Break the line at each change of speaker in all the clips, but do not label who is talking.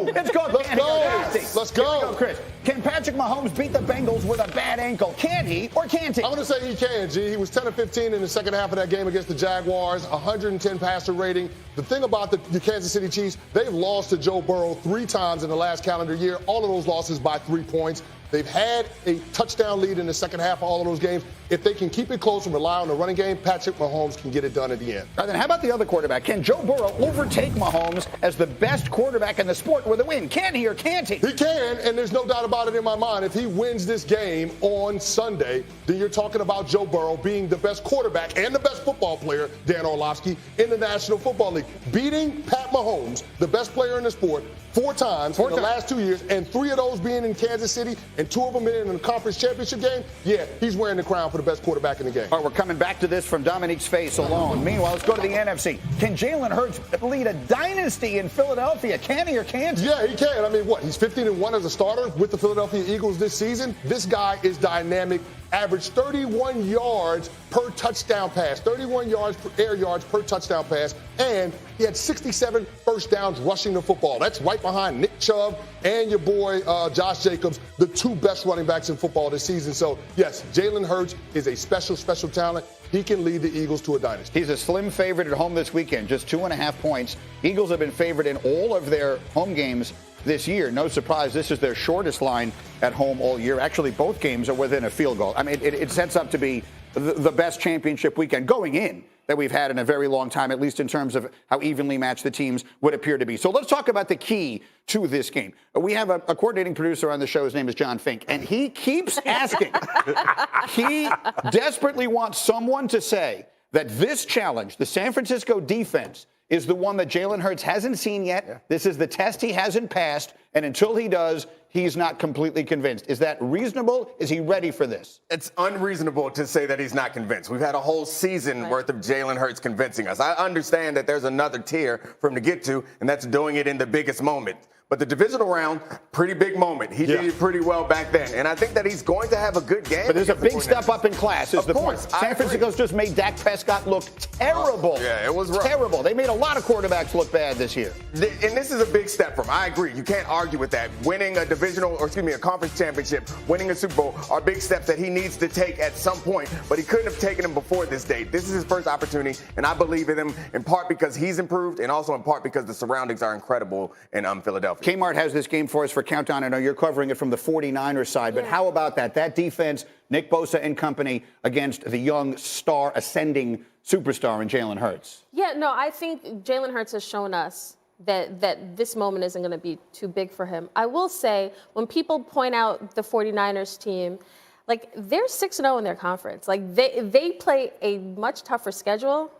It's called
Let's
Can He
go.
or Can't He?
Let's go.
Here we go, Chris. Can Patrick Mahomes beat the Bengals with a bad ankle? Can he or can't he?
I'm going to say he can, G. He was 10 of 15 in the second half of that game against the Jaguars, 110 passer rating. The thing about the Kansas City Chiefs, they've lost to Joe Burrow 3 times in the last calendar year, all of those losses by 3 points. They've had a touchdown lead in the second half of all of those games. If they can keep it close and rely on the running game, Patrick Mahomes can get it done at the end.
All right, then how about the other quarterback? Can Joe Burrow overtake Mahomes as the best quarterback in the sport with a win? Can he or can't he?
He can, and there's no doubt about it in my mind. If he wins this game on Sunday, then you're talking about Joe Burrow being the best quarterback and the best football player, Dan Orlovsky, in the National Football League. Beating Pat Mahomes, the best player in the sport, 4 times in the last 2 years, and 3 of those being in Kansas City and 2 of them being in the conference championship game, yeah, he's wearing the crown for the best quarterback in the game.
All right, we're coming back to this from Dominique's face alone. Meanwhile, let's go to the NFC. Can Jalen Hurts lead a dynasty in Philadelphia? Can he or can't he?
Yeah, he can. I mean, what? He's 15-1 as a starter with the Philadelphia Eagles this season. This guy is dynamic. Averaged 31 yards per touchdown pass, 31 yards per air yards per touchdown pass, and he had 67 first downs rushing the football. That's right behind Nick Chubb and your boy Josh Jacobs, the 2 best running backs in football this season. So, yes, Jalen Hurts is a special, special talent. He can lead the Eagles to a dynasty.
He's a slim favorite at home this weekend, just 2.5 points. Eagles have been favored in all of their home games this year. No surprise, this is their shortest line at home all year. Actually, both games are within a field goal. I mean, it sets up to be the best championship weekend going in that we've had in a very long time, at least in terms of how evenly matched the teams would appear to be. So let's talk about the key to this game. We have a coordinating producer on the show. His name is John Fink, and he keeps asking. He desperately wants someone to say that this challenge, the San Francisco defense, is the one that Jalen Hurts hasn't seen yet. Yeah. This is the test he hasn't passed, and until he does, he's not completely convinced. Is that reasonable? Is he ready for this?
It's unreasonable to say that he's not convinced. We've had a whole season worth of Jalen Hurts convincing us. I understand that there's another tier for him to get to, and that's doing it in the biggest moment. But the divisional round, pretty big moment. He did it pretty well back then. And I think that he's going to have a good game.
But there's a big step up in class, is the point. San Francisco's just made Dak Prescott look terrible.
Yeah, it was rough.
Terrible. They made a lot of quarterbacks look bad this year.
And this is a big step for him. I agree. You can't argue with that. Winning a a conference championship, winning a Super Bowl are big steps that he needs to take at some point. But he couldn't have taken them before this date. This is his first opportunity, and I believe in him in part because he's improved and also in part because the surroundings are incredible in Philadelphia.
Kmart has this game for us for Countdown. I know you're covering it from the 49ers side, but how about that? That defense, Nick Bosa and company against the young star, ascending superstar in Jalen Hurts.
Yeah, no, I think Jalen Hurts has shown us that this moment isn't going to be too big for him. I will say, when people point out the 49ers team, like, they're 6-0 in their conference. Like, they play a much tougher schedule.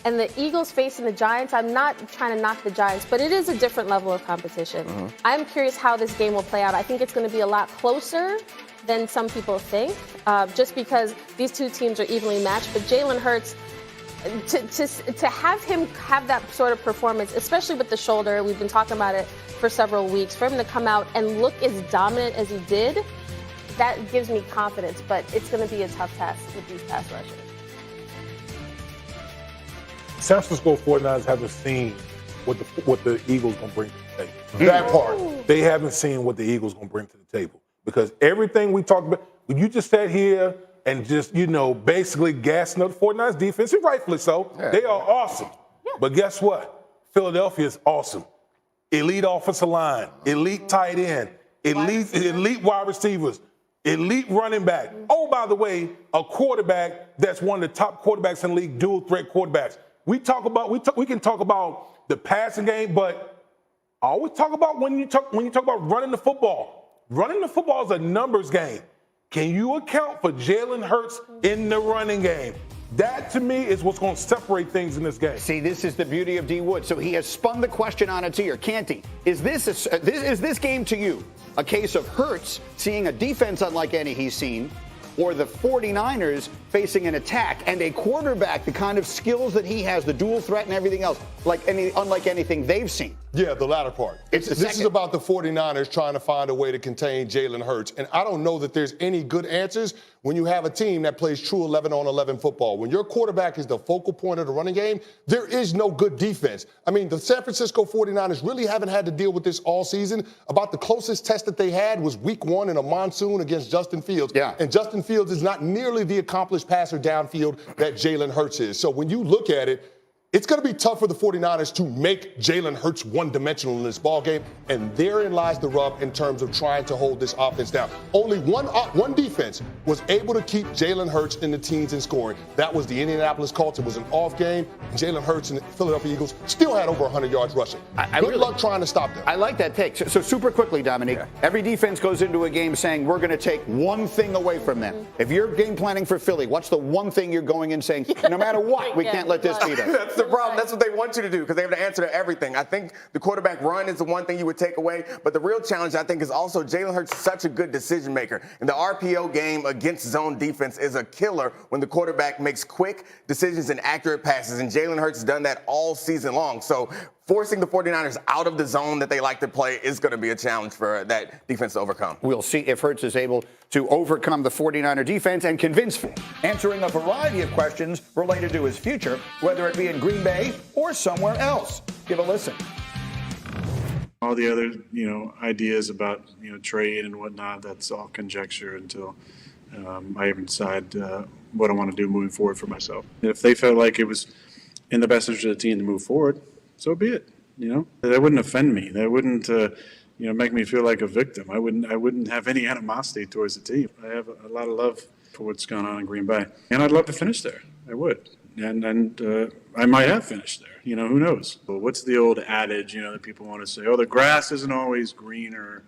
And the Eagles facing the Giants, I'm not trying to knock the Giants, but it is a different level of competition. Mm-hmm. I'm curious how this game will play out. I think it's going to be a lot closer than some people think, just because these two teams are evenly matched. But Jalen Hurts, to have him have that sort of performance, especially with the shoulder, we've been talking about it for several weeks, for him to come out and look as dominant as he did, that gives me confidence. But it's going to be a tough test with these pass rushers.
San Francisco 49ers haven't seen what the Eagles going to bring to the table.
That part.
They haven't seen what the Eagles going to bring to the table. Because everything we talked about, when you just sat here and just, basically gassing up the 49ers defense, and rightfully so. Yeah. They are awesome. Yeah. But guess what? Philadelphia is awesome. Elite offensive line, elite tight end, elite wide receivers, elite running back. Oh, by the way, a quarterback that's one of the top quarterbacks in the league, dual threat quarterbacks. We can talk about the passing game, but I always talk about when you talk about running the football. Running the football is a numbers game. Can you account for Jalen Hurts in the running game? That, to me, is what's going to separate things in this game.
See, this is the beauty of D. Wood. So he has spun the question on its ear, can't he? Is this game to you a case of Hurts seeing a defense unlike any he's seen, or the 49ers facing an attack and a quarterback, the kind of skills that he has, the dual threat and everything else, unlike anything they've seen?
Yeah, the latter part. This is about the 49ers trying to find a way to contain Jalen Hurts. And I don't know that there's any good answers when you have a team that plays true 11-on-11 football. When your quarterback is the focal point of the running game, there is no good defense. I mean, the San Francisco 49ers really haven't had to deal with this all season. About the closest test that they had was week 1 in a monsoon against Justin Fields.
Yeah.
And Justin Fields is not nearly the accomplished passer downfield that Jalen Hurts is. So when you look at it, it's going to be tough for the 49ers to make Jalen Hurts one-dimensional in this ballgame, and therein lies the rub in terms of trying to hold this offense down. Only one defense was able to keep Jalen Hurts in the teens in scoring. That was the Indianapolis Colts. It was an off game. Jalen Hurts and the Philadelphia Eagles still had over 100 yards rushing. Good luck trying to stop them.
I like that take. So super quickly, Dominique, every defense goes into a game saying we're going to take one thing away from them. If you're game planning for Philly, what's the one thing you're going in saying, no matter what, we can't let this beat us?
That's the problem. That's what they want you to do because they have the answer to everything. I think the quarterback run is the one thing you would take away, but the real challenge, I think, is also Jalen Hurts is such a good decision maker. And the RPO game against zone defense is a killer when the quarterback makes quick decisions and accurate passes, and Jalen Hurts has done that all season long. So forcing the 49ers out of the zone that they like to play is going to be a challenge for that defense to overcome.
We'll see if Hurts is able to overcome the 49er defense and convince answering a variety of questions related to his future, whether it be in Green Bay or somewhere else. Give a listen.
All the other, ideas about, trade and whatnot, that's all conjecture until I even decide what I want to do moving forward for myself. If they felt like it was in the best interest of the team to move forward, so be it. That wouldn't offend me. That wouldn't, make me feel like a victim. I wouldn't have any animosity towards the team. I have a lot of love for what's going on in Green Bay, and I'd love to finish there. I would, and I might have finished there. Who knows? But what's the old adage? That people want to say, oh, the grass isn't always greener,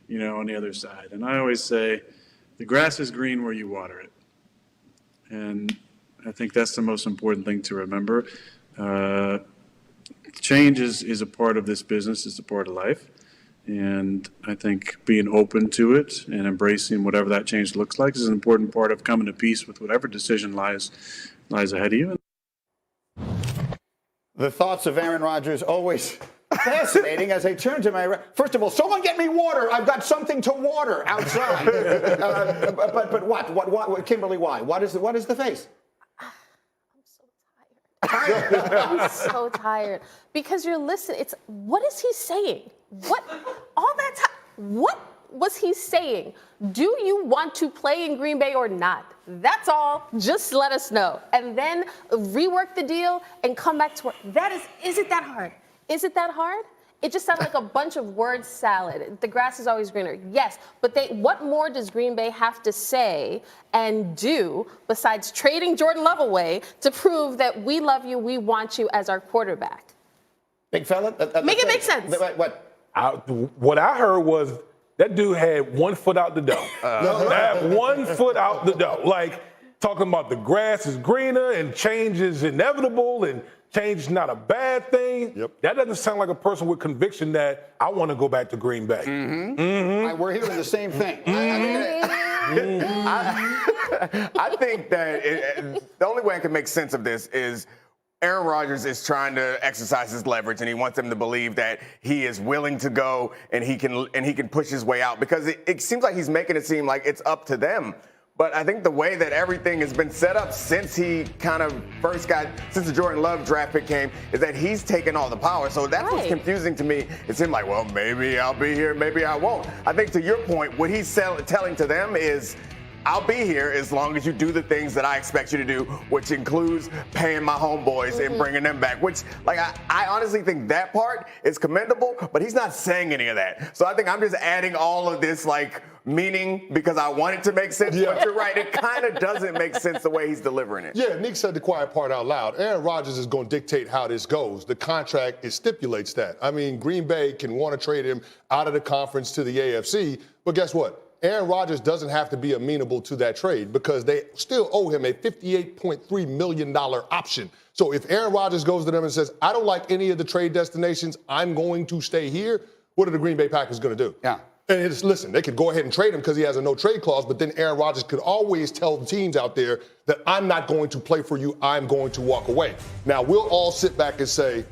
on the other side. And I always say, the grass is green where you water it, and I think that's the most important thing to remember. Change is a part of this business. It's a part of life. And I think being open to it and embracing whatever that change looks like is an important part of coming to peace with whatever decision lies ahead of you.
The thoughts of Aaron Rodgers always fascinating as I turn to my right. First of all, someone get me water. I've got something to water outside. But what? Kimberly, why? What is the face?
I'm so tired because you're listening. What is he saying? What all that time? What was he saying? Do you want to play in Green Bay or not? That's all. Just let us know, and then rework the deal and come back to work. Is it that hard? Is it that hard? It just sounds like a bunch of word salad. The grass is always greener. Yes, but what more does Green Bay have to say and do besides trading Jordan Love away to prove that we love you, we want you as our quarterback?
Big fella?
Make it make sense.
What I heard was that dude had 1 foot out the door. Had 1 foot out the door. Like, talking about the grass is greener and change is inevitable and change is not a bad thing.
Yep.
That doesn't sound like a person with conviction that I want to go back to Green Bay.
We're hearing the same thing.
I think that the only way I can make sense of this is Aaron Rodgers is trying to exercise his leverage, and he wants them to believe that he is willing to go and he can push his way out because it seems like he's making it seem like it's up to them. But I think the way that everything has been set up since he since the Jordan Love draft pick came, is that he's taken all the power. So that's what's confusing to me. It seemed like, well, maybe I'll be here, maybe I won't. I think to your point, what he's telling to them is, I'll be here as long as you do the things that I expect you to do, which includes paying my homeboys and bringing them back, which, I honestly think that part is commendable, but he's not saying any of that. So I think I'm just adding all of this, meaning because I want it to make sense.
Yeah.
But you're right, it kind of doesn't make sense the way he's delivering it.
Yeah, Nick said the quiet part out loud. Aaron Rodgers is going to dictate how this goes. The contract stipulates that. I mean, Green Bay can want to trade him out of the conference to the AFC, but guess what? Aaron Rodgers doesn't have to be amenable to that trade because they still owe him a $58.3 million option. So if Aaron Rodgers goes to them and says, I don't like any of the trade destinations, I'm going to stay here, what are the Green Bay Packers going to do?
Yeah.
And listen, they could go ahead and trade him because he has a no-trade clause, but then Aaron Rodgers could always tell the teams out there that I'm not going to play for you, I'm going to walk away. Now, we'll all sit back and say,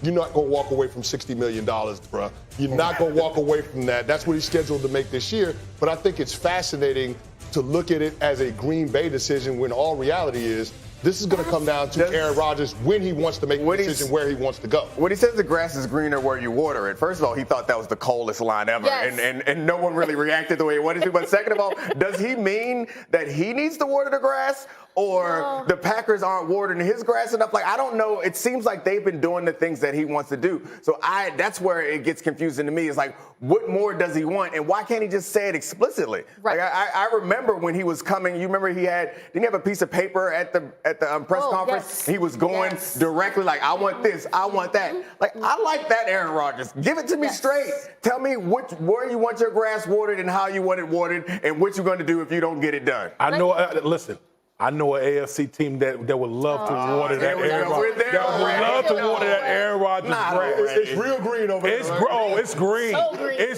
you're not going to walk away from $60 million, bruh. You're not going to walk away from that. That's what he's scheduled to make this year. But I think it's fascinating to look at it as a Green Bay decision when all reality is this is going to come down to Aaron Rodgers when he wants to make a decision where he wants to go.
When he says the grass is greener where you water it, first of all, he thought that was the coldest line ever.
Yes.
And no one really reacted the way he wanted to. But second of all, does he mean that he needs to water the grass? Or the Packers aren't watering his grass enough? Like, I don't know. It seems like they've been doing the things that he wants to do. So that's where it gets confusing to me. It's like, what more does he want? And why can't he just say it explicitly?
Right.
Like, I remember when he was coming, you remember didn't he have a piece of paper at the press conference?
Yes.
He was going directly like, I want this, I want that. Like, I like that, Aaron Rodgers. Give it to me straight. Tell me where you want your grass watered and how you want it watered and what you're going to do if you don't get it done.
I know, listen. I know an AFC team that would love to water that Aaron Rodgers. That would love to water that Aaron Rodgers grass.
It's real green over there.
It's green.
So green.
It's